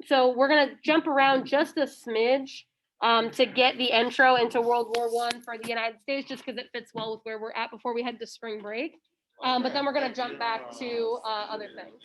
So we're going to jump around just a smidge to get the intro into World War I for the United States, just because it fits well with where we're at before we head to spring break. But then we're going to jump back to other things.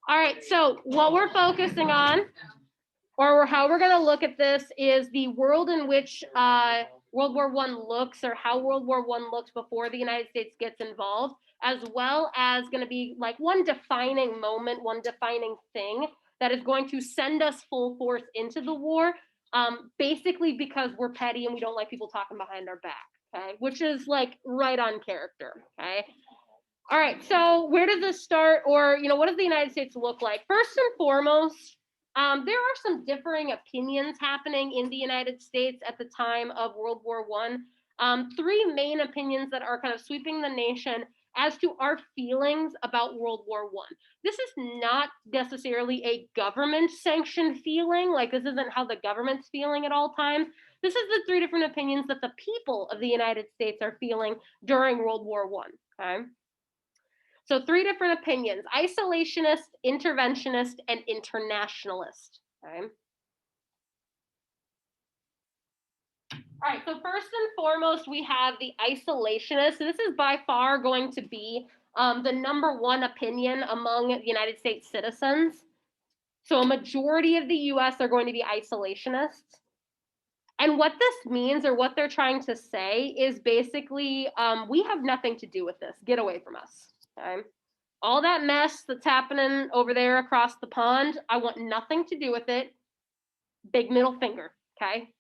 All right, so what we're focusing on, or how we're going to look at this, is the world in which World War I looks, or how World War I looks before the United States gets involved, as well as going to be like one defining moment, one defining thing that is going to send us full force into the war, basically because we're petty and we don't like people talking behind our back, okay? Which is like right on character, okay? All right, so where does this start, or, what does the United States look like? First and foremost, there are some differing opinions happening in the United States at the time of World War I. Three main opinions that are kind of sweeping the nation as to our feelings about World War I. This is not necessarily a government-sanctioned feeling, like this isn't how the government's feeling at all times. This is the three different opinions that the people of the United States are feeling during World War I, okay? So three different opinions: isolationist, interventionist, and internationalist. Okay. All right, so first and foremost, we have the isolationists. So this is by far going to be the number one opinion among the United States citizens. So a majority of the US are going to be isolationists. And what this means, or what they're trying to say, is basically, we have nothing to do with this. Get away from us, okay? All that mess that's happening over there across the pond, I want nothing to do with it. Big middle finger, okay?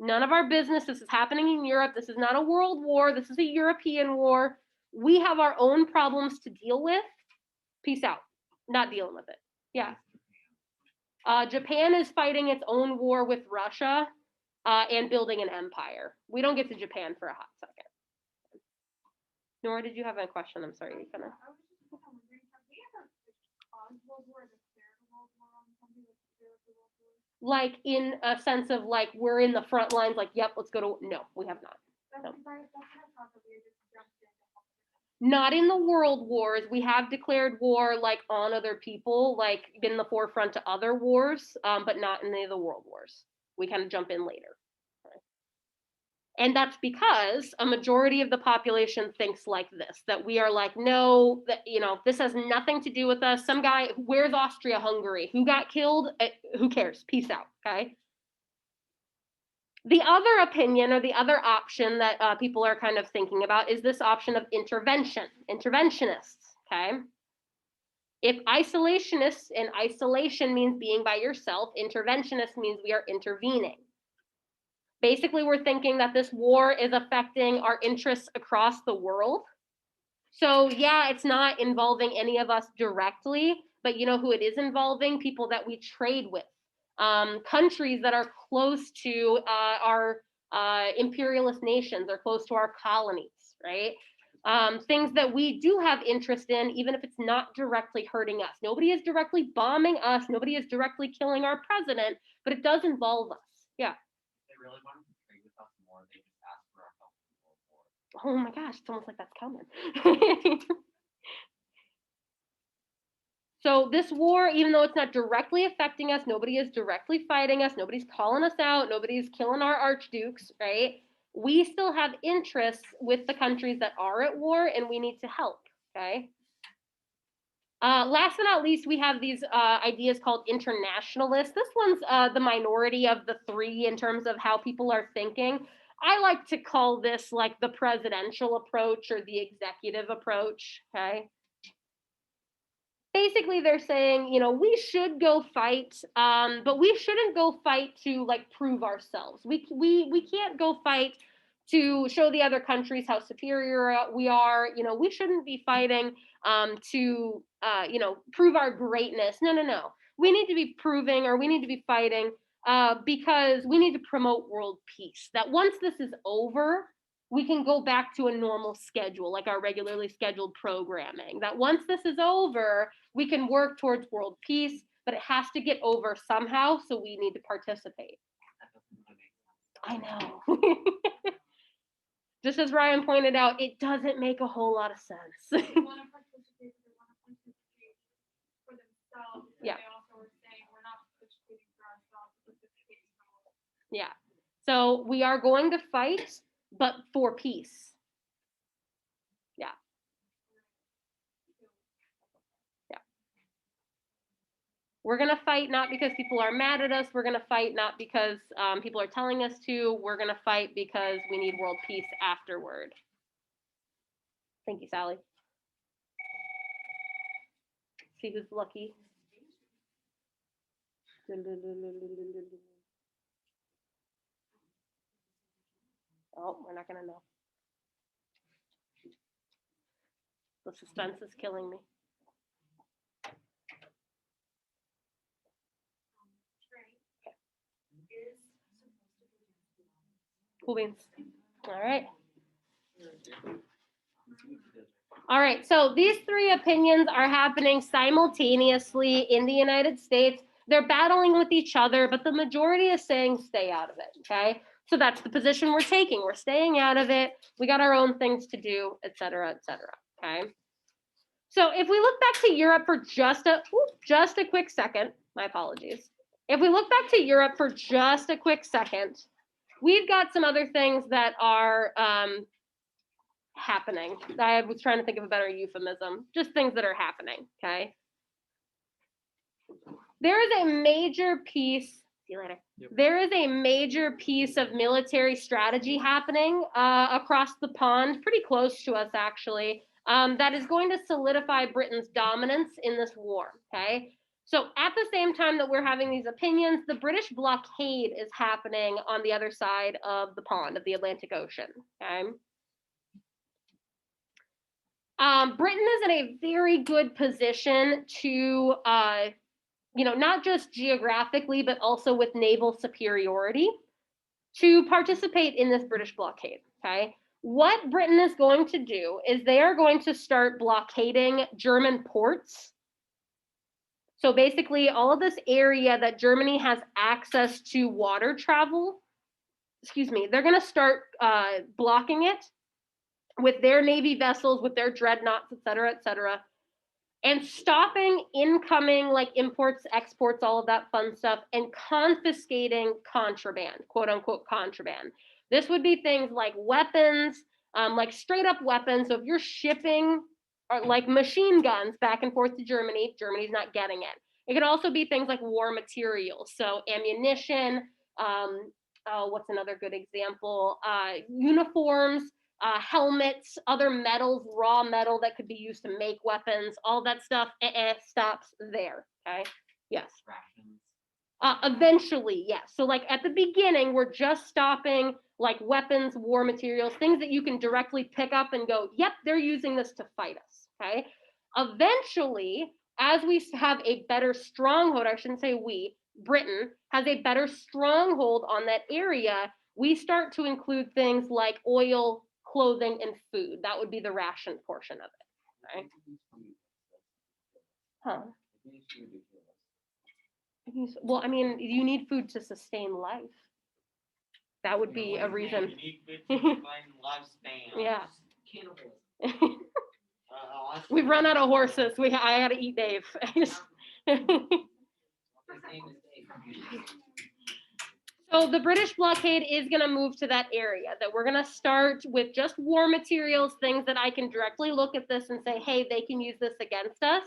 None of our business. This is happening in Europe. This is not a world war. This is a European war. We have our own problems to deal with. Peace out. Not dealing with it. Yeah. Japan is fighting its own war with Russia and building an empire. We don't get to Japan for a hot second. Nora, did you have a question? I'm sorry. You kind of... Like in a sense of like we're in the front lines, like, yep, let's go to... No, we have not. No. Not in the world wars. We have declared war like on other people, like been in the forefront to other wars, but not in any of the world wars. We kind of jump in later. And that's because a majority of the population thinks like this, that we are like, no, that, this has nothing to do with us. Some guy, where's Austria-Hungary? Who got killed? Who cares? Peace out, okay? The other opinion, or the other option that people are kind of thinking about, is this option of intervention, interventionists, okay? If isolationists, and isolation means being by yourself, interventionist means we are intervening. Basically, we're thinking that this war is affecting our interests across the world. So yeah, it's not involving any of us directly, but you know who it is involving? People that we trade with, countries that are close to our imperialist nations, or close to our colonies, right? Things that we do have interest in, even if it's not directly hurting us. Nobody is directly bombing us. Nobody is directly killing our president, but it does involve us. Yeah. Really wanted to trade with us more, they just asked for our help in World War. Oh my gosh, it's almost like that's coming. So this war, even though it's not directly affecting us, nobody is directly fighting us, nobody's calling us out, nobody's killing our archdukes, right? We still have interests with the countries that are at war, and we need to help, okay? Last but not least, we have these ideas called internationalists. This one's the minority of the three in terms of how people are thinking. I like to call this like the presidential approach, or the executive approach, okay? Basically, they're saying, we should go fight, but we shouldn't go fight to like prove ourselves. We can't go fight to show the other countries how superior we are. We shouldn't be fighting to prove our greatness. No. We need to be proving, or we need to be fighting because we need to promote world peace. That once this is over, we can go back to a normal schedule, like our regularly scheduled programming. That once this is over, we can work towards world peace, but it has to get over somehow, so we need to participate. That doesn't really make sense. I know. Just as Ryan pointed out, it doesn't make a whole lot of sense. They want to participate, but they want to participate for themselves. And Yeah. They also were saying we're not participating for ourselves, we're participating for all. Yeah. So we are going to fight, but for peace. Yeah. Yeah. We're going to fight not because people are mad at us. We're going to fight not because people are telling us to. We're going to fight because we need world peace afterward. Thank you, Sally. See who's lucky. Oh, we're not going to know. The suspense is killing me. Cool beans. All right. All right, so these three opinions are happening simultaneously in the United States. They're battling with each other, but the majority is saying stay out of it, okay? So that's the position we're taking. We're staying out of it. We got our own things to do, et cetera, okay? So if we look back to Europe for just a quick second, my apologies. If we look back to Europe for just a quick second, we've got some other things that are happening. I was trying to think of a better euphemism, just things that are happening, okay? There is a major piece, see you later. Yep. There is a major piece of military strategy happening across the pond, pretty close to us actually, that is going to solidify Britain's dominance in this war, okay? So at the same time that we're having these opinions, the British blockade is happening on the other side of the pond, of the Atlantic Ocean, okay? Britain is in a very good position to, not just geographically, but also with naval superiority to participate in this British blockade, okay? What Britain is going to do is they are going to start blockading German ports. So basically all of this area that Germany has access to water travel, they're gonna start blocking it with their Navy vessels, with their dreadnoughts, et cetera, and stopping incoming like imports, exports, all of that fun stuff, and confiscating contraband, quote unquote contraband. This would be things like weapons, like straight up weapons. So if you're shipping like machine guns back and forth to Germany, Germany's not getting it. It could also be things like war materials, so ammunition, what's another good example? Uniforms, helmets, other metals, raw metal that could be used to make weapons, all that stuff stops there, okay? Yes. Rations. Eventually, yes. So like at the beginning, we're just stopping like weapons, war materials, things that you can directly pick up and go, yep, they're using this to fight us, okay? Eventually, as we have a better stronghold, I shouldn't say we, Britain has a better stronghold on that area, we start to include things like oil, clothing, and food. That would be the ration portion of it, right? Huh. Well, I mean, you need food to sustain life. That would be a reason. You need food to sustain lifespan. Yeah. Cannibalism. We've run out of horses. I gotta eat Dave. So the British blockade is going to move to that area, that we're going to start with just war materials, things that I can directly look at this and say, hey, they can use this against us,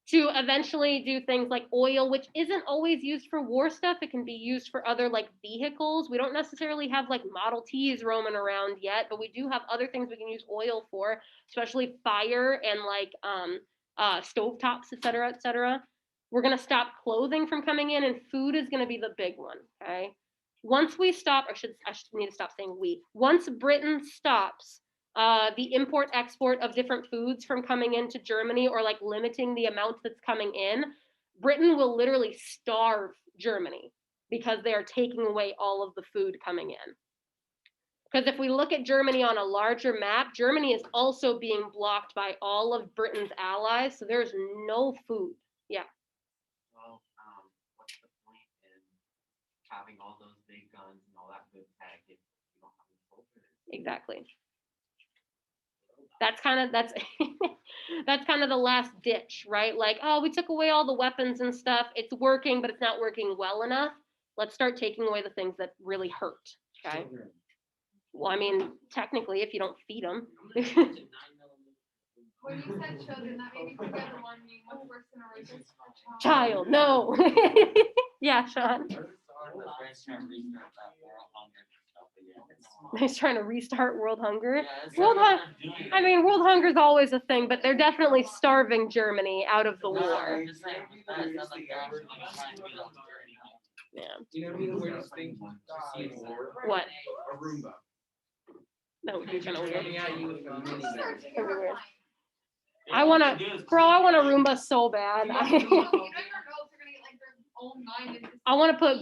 to eventually do things like oil, which isn't always used for war stuff. It can be used for other like vehicles. We don't necessarily have like Model Ts roaming around yet, but we do have other things we can use oil for, especially fire and like stovetops, et cetera, et cetera. We're going to stop clothing from coming in, and food is going to be the big one, okay? Once we stop, I should need to stop saying we. Once Britain stops the import export of different foods from coming into Germany, or like limiting the amount that's coming in, Britain will literally starve Germany because they are taking away all of the food coming in. Because if we look at Germany on a larger map, Germany is also being blocked by all of Britain's allies, so there's no food. Yeah. Well, what's the point in having all those big guns and all that good tech if you don't have any soldiers? Exactly. That's kind of that's that's kind of the last ditch, right? Like, oh, we took away all the weapons and stuff. It's working, but it's not working well enough. Let's start taking away the things that really hurt. Okay. Well, I mean, technically, if you don't feed them. When you said children, that made me think of the one being much worse than a rapist for a Child, no. Yeah, Sean. He's trying to restart world hunger. World I mean, world hunger is always a thing, but they're definitely starving Germany out of the war. Yeah. You know the weirdest thing to see in war? What? A Roomba. That would be kind of weird. Coming at you with a mini gun. That'd be weird. I want a Roomba so bad. You never know if they're gonna get like their own mind and I want to put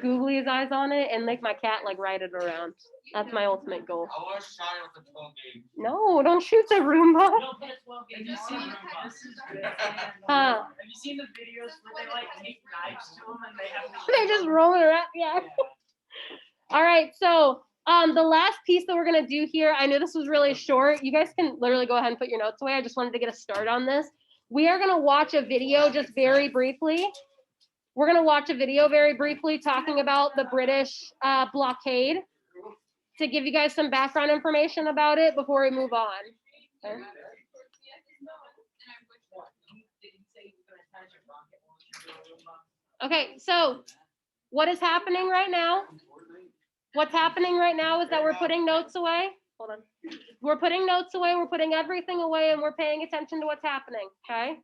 googly's eyes on it and make my cat like ride it around. That's my ultimate goal. I want to shot it with a 12 gauge. No, don't shoot the Roomba. Have you seen Huh. Have you seen the videos where they like take knives to them and they have They just roll it around. Yeah. All right. So the last piece that we're gonna do here, I know this was really short. You guys can literally go ahead and put your notes away. I just wanted to get a start on this. We are gonna watch a video just very briefly. We're gonna watch a video very briefly talking about the British blockade to give you guys some background information about it before we move on. Okay. Okay, so what is happening right now? What's happening right now is that we're putting notes away. Hold on. We're putting notes away, we're putting everything away, and we're paying attention to what's happening, okay?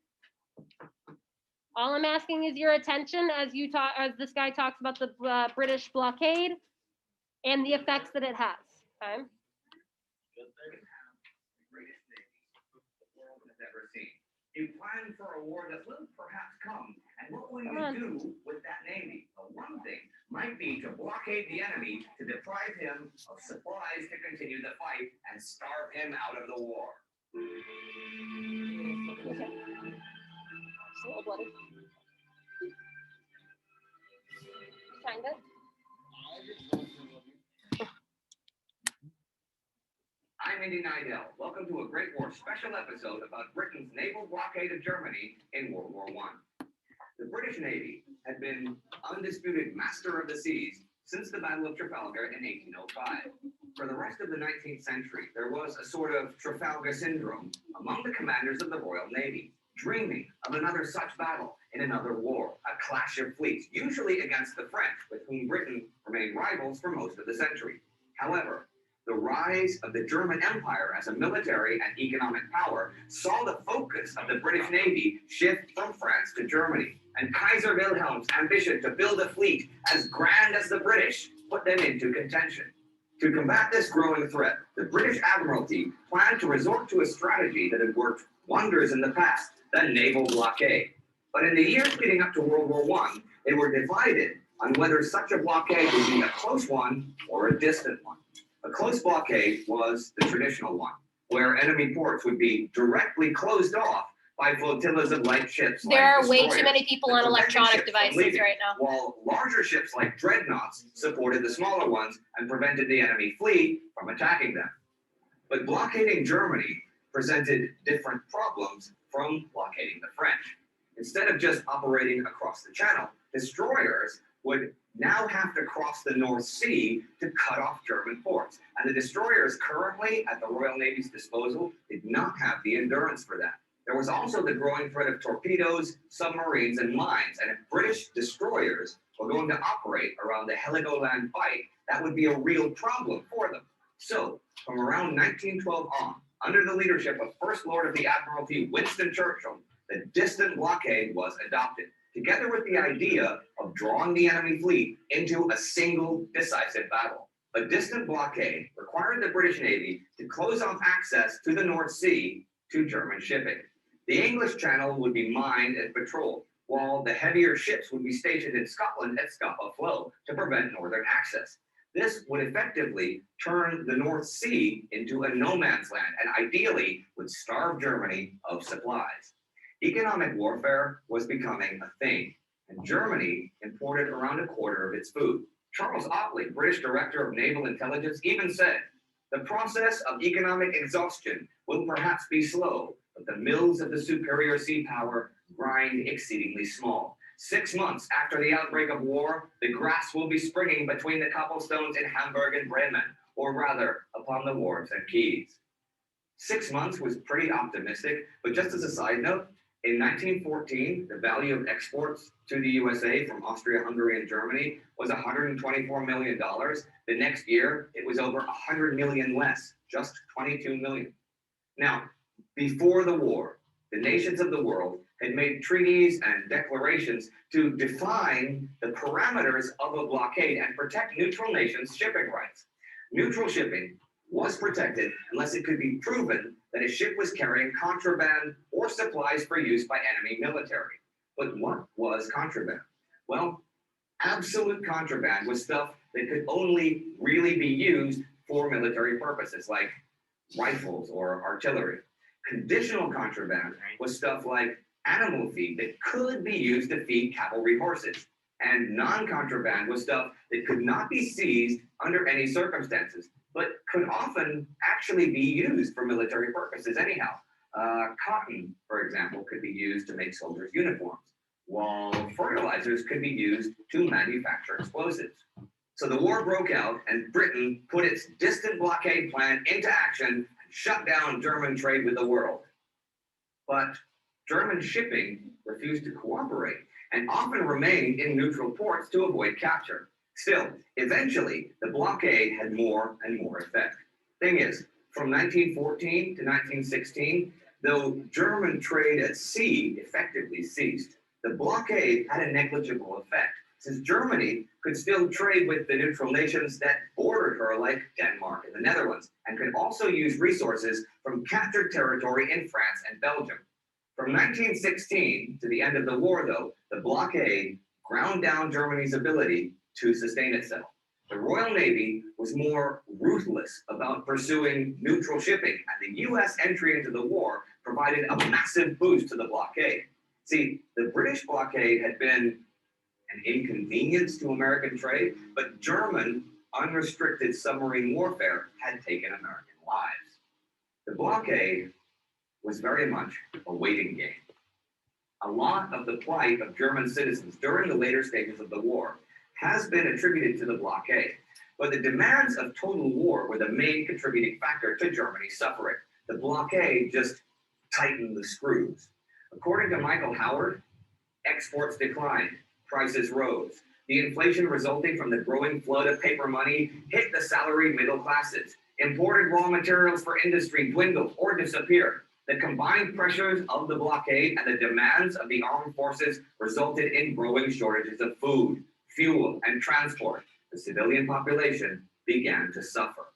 All I'm asking is your attention as this guy talks about the British blockade and the effects that it has, okay? You plan for a war that will perhaps come, and what will Come you on. do with that navy? Well, one thing might be to blockade the enemy, to deprive him of supplies to continue the fight, and starve him out of the war. Okay. It's a little bloody. Kind of. I'm Indy Nidell. Welcome to a Great War special episode about Britain's naval blockade of Germany in World War I. The British Navy had been undisputed master of the seas since the Battle of Trafalgar in 1805. For the rest of the 19th century, there was a sort of Trafalgar syndrome among the commanders of the Royal Navy, dreaming of another such battle in another war, a clash of fleets, usually against the French, with whom Britain remained rivals for most of the century. However, the rise of the German Empire as a military and economic power saw the focus of the British Navy shift from France to Germany, and Kaiser Wilhelm's ambition to build a fleet as grand as the British put them into contention. To combat this growing threat, the British Admiralty planned to resort to a strategy that had worked wonders in the past, the naval blockade. But in the years leading up to World War I, they were divided on whether such a blockade would be a close one or a distant one. A close blockade was the traditional one, where enemy ports would be directly closed off by flotillas of light ships. There like are way too destroyers many people that on prevented electronic ships from devices leaving, right now. while larger ships like dreadnoughts supported the smaller ones and prevented the enemy fleet from attacking them. But blockading Germany presented different problems from blockading the French. Instead of just operating across the channel, destroyers would now have to cross the North Sea to cut off German ports. And the destroyers currently at the Royal Navy's disposal did not have the endurance for that. There was also the growing threat of torpedoes, submarines, and mines. And if British destroyers were going to operate around the Heligoland fight, that would be a real problem for them. So, from around 1912 on, under the leadership of First Lord of the Admiralty Winston Churchill, the distant blockade was adopted, together with the idea of drawing the enemy fleet into a single decisive battle. A distant blockade required the British Navy to close off access to the North Sea to German shipping. The English Channel would be mined and patrolled, while the heavier ships would be stationed in Scotland at Scapa Flow to prevent northern access. This would effectively turn the North Sea into a no man's land and ideally would starve Germany of supplies. Economic warfare was becoming a thing, and Germany imported around a quarter of its food. Charles Otley, British Director of Naval Intelligence, even said, "The process of economic exhaustion will perhaps be slow, but the mills of the superior sea power grind exceedingly small. 6 months after the outbreak of war, the grass will be springing between the cobblestones in Hamburg and Bremen, or rather, upon the wharves and quays." 6 months was pretty optimistic, but just as a side note, in 1914, the value of exports to the USA from Austria, Hungary, and Germany was $124 million. The next year, it was over 100 million less, just 22 million. Now, before the war, the nations of the world had made treaties and declarations to define the parameters of a blockade and protect neutral nations' shipping rights. Neutral shipping was protected unless it could be proven that a ship was carrying contraband or supplies for use by enemy military. But what was contraband? Well, absolute contraband was stuff that could only really be used for military purposes, like rifles or artillery. Conditional contraband was stuff like animal feed that could be used to feed cavalry horses. And non-contraband was stuff that could not be seized under any circumstances, but could often actually be used for military purposes anyhow. Cotton, for example, could be used to make soldiers' uniforms, while fertilizers could be used to manufacture explosives. So the war broke out, and Britain put its distant blockade plan into action and shut down German trade with the world. But German shipping refused to cooperate and often remained in neutral ports to avoid capture. Still, eventually, the blockade had more and more effect. Thing is, from 1914 to 1916, though German trade at sea effectively ceased, the blockade had a negligible effect, since Germany could still trade with the neutral nations that bordered her, like Denmark and the Netherlands, and could also use resources from captured territory in France and Belgium. From 1916 to the end of the war, though, the blockade ground down Germany's ability to sustain itself. The Royal Navy was more ruthless about pursuing neutral shipping, and the US entry into the war provided a massive boost to the blockade. See, the British blockade had been an inconvenience to American trade, but German unrestricted submarine warfare had taken American lives. The blockade was very much a waiting game. A lot of the plight of German citizens during the later stages of the war has been attributed to the blockade, but the demands of total war were the main contributing factor to Germany's suffering. The blockade just tightened the screws. According to Michael Howard, exports declined, prices rose. The inflation resulting from the growing flood of paper money hit the salaried middle classes. Imported raw materials for industry dwindled or disappeared. The combined pressures of the blockade and the demands of the armed forces resulted in growing shortages of food, fuel, and transport. The civilian population began to suffer.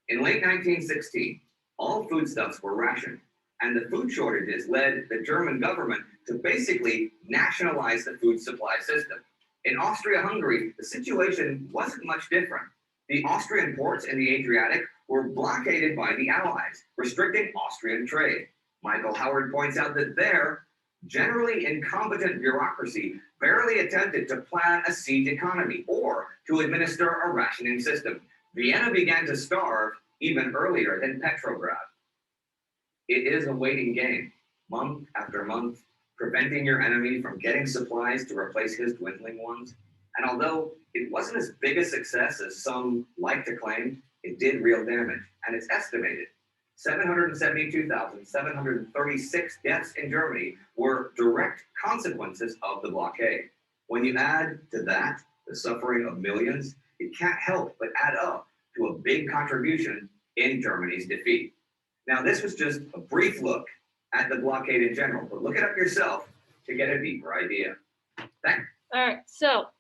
In late 1916, all foodstuffs were rationed, and the food shortages led the German government to basically nationalize the food supply system. In Austria-Hungary, the situation wasn't much different. The Austrian ports in the Adriatic were blockaded by the Allies, restricting Austrian trade. Michael Howard points out that their generally incompetent bureaucracy barely attempted to plan a siege economy or to administer a rationing system. Vienna began to starve even earlier than Petrograd. It is a waiting game, month after month, preventing your enemy from getting supplies to replace his dwindling ones. And although it wasn't as big a success as some like to claim, it did real damage, and it's estimated 772,736 deaths in Germany were direct consequences of the blockade. When you add to that the suffering of millions, it can't help but add up to a big contribution in Germany's defeat. Now, this was just a brief look at the blockade in general, but look it up yourself to get a deeper idea. Thanks. All right, so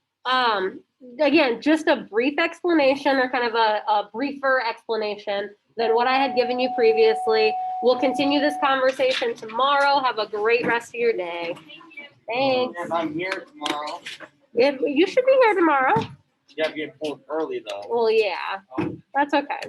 again, just a brief explanation or kind of a briefer explanation than what I had given you previously. We'll continue this conversation tomorrow. Have a great rest of your day. Thanks. If I'm here tomorrow, You should be here tomorrow. you have to get pulled early though. Well, yeah, that's okay.